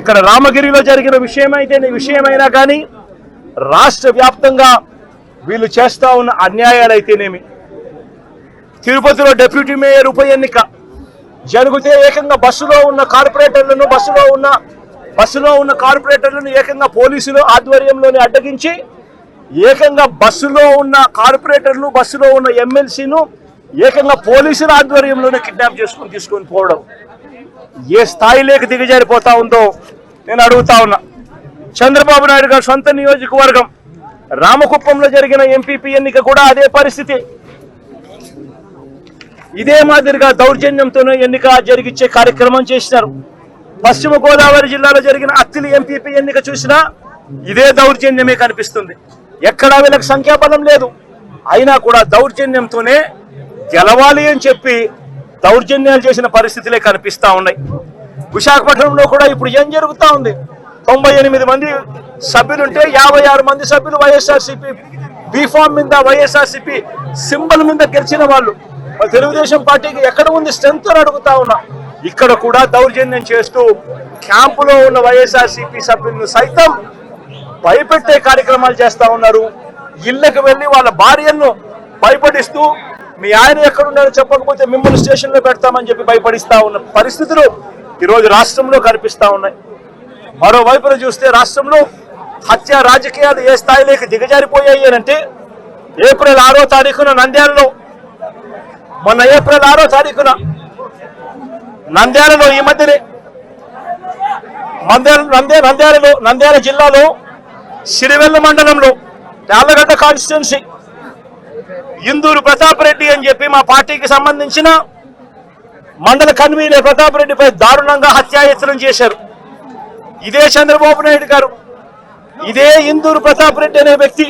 ఇక్కడ రామగిరిలో జరిగిన విషయమైనా కానీ రాష్ట్ర వ్యాప్తంగా వీళ్ళు చేస్తా ఉన్న అన్యాయాలైతేనేమి, తిరుపతిలో డిప్యూటీ మేయర్ ఉప ఎన్నిక జరిగితే ఏకంగా బస్సులో ఉన్న కార్పొరేటర్లను ఏకంగా పోలీసులు ఆధ్వర్యంలోనే అడ్డగించి ఏకంగా బస్సులో ఉన్న కార్పొరేటర్లు, బస్సులో ఉన్న ఎమ్మెల్సీను ఏకంగా పోలీసుల ఆధ్వర్యంలోనే కిడ్నాప్ చేసుకుని తీసుకొని పోవడం ఏ స్థాయిలోకి దిగజారిపోతా ఉందో నేను అడుగుతా ఉన్నా. చంద్రబాబు నాయుడు గారు సొంత నియోజకవర్గం రామకుప్పంలో జరిగిన ఎంపీపీ ఎన్నిక కూడా అదే పరిస్థితి. ఇదే మాదిరిగా దౌర్జన్యంతోనే ఎన్నిక జరిగించే కార్యక్రమం చేసినారు. పశ్చిమ గోదావరి జిల్లాలో జరిగిన అత్తిలి ఎంపీపీ ఎన్నిక చూసినా ఇదే దౌర్జన్యమే కనిపిస్తుంది. ఎక్కడా వీళ్ళకి సంఖ్యాబలం లేదు, అయినా కూడా దౌర్జన్యంతోనే గెలవాలి అని చెప్పి దౌర్జన్యాలు చేసిన పరిస్థితులే కనిపిస్తా ఉన్నాయి. విశాఖపట్నంలో కూడా ఇప్పుడు ఏం జరుగుతూ ఉంది? 98 మంది సభ్యులుంటే 56 మంది సభ్యులు వైఎస్ఆర్సీపీ బీఫామ్ మీద, వైఎస్ఆర్సీపీ సింబల్ మీద గెలిచిన వాళ్ళు. తెలుగుదేశం పార్టీకి ఎక్కడ ఉంది స్ట్రెంత్ అని అడుగుతా ఉన్నా. ఇక్కడ కూడా దౌర్జన్యం చేస్తూ క్యాంపులో ఉన్న వైఎస్ఆర్సీపీ సభ్యులను సైతం భయపెట్టే కార్యక్రమాలు చేస్తా ఉన్నారు. ఇళ్లకు వెళ్ళి వాళ్ళ భార్యలను భయపడిస్తూ మీ ఆయన ఎక్కడున్నారో చెప్పకపోతే మిమ్మల్ని స్టేషన్లో పెడతామని చెప్పి భయపడిస్తా ఉన్న పరిస్థితులు ఈరోజు రాష్ట్రంలో కనిపిస్తా ఉన్నాయి. మరోవైపున చూస్తే రాష్ట్రంలో హత్య రాజకీయాలు ఏ స్థాయిలోకి దిగజారిపోయాయి అంటే ఏప్రిల్ 6వ తారీఖున నంద్యాలలో, మొన్న ఏప్రిల్ 6వ తారీఖున నంద్యాలలో, ఈ మధ్యనే నంద్యాల జిల్లాలో సిరివెల్ల మండలంలో యార్లగడ్డ కాన్స్టిట్యున్సీ ఇందూరు ప్రతాప్ రెడ్డి అని చెప్పి మా పార్టీకి సంబంధించిన మండల కన్వీనర్ ప్రతాప్ రెడ్డిపై దారుణంగా హత్యాయత్నం చేశారు. ఇదే చంద్రబాబు నాయుడు గారు, ఇదే ఇందూరు ప్రతాప్ రెడ్డి అనే వ్యక్తి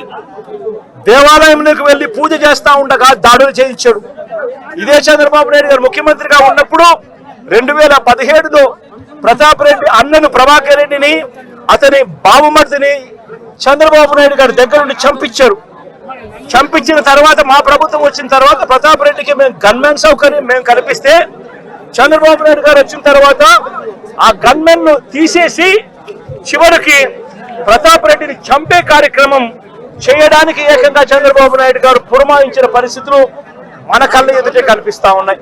దేవాలయంలోకి వెళ్లి పూజ చేస్తా ఉండగా దాడులు చేయించాడు. ఇదే చంద్రబాబు నాయుడు గారు ముఖ్యమంత్రిగా ఉన్నప్పుడు 2017లో ప్రతాప్ రెడ్డి అన్నను ప్రభాకర్ రెడ్డిని, అతని బాబుమర్దిని చంద్రబాబు నాయుడు గారి దగ్గర నుండి చంపించారు. చంపించిన తర్వాత మా ప్రభుత్వం వచ్చిన తర్వాత ప్రతాప్ రెడ్డికి మేము గన్మెన్ సౌకర్యం మేము కల్పిస్తే చంద్రబాబు నాయుడు గారు వచ్చిన తర్వాత ఆ గన్మెన్ ను తీసేసి చివరికి ప్రతాప్ రెడ్డిని చంపే కార్యక్రమం చేయడానికి ఏకంగా చంద్రబాబు నాయుడు గారు పురమాయించిన పరిస్థితులు మన కళ్ళ ఎదుటే కనిపిస్తా ఉన్నాయి.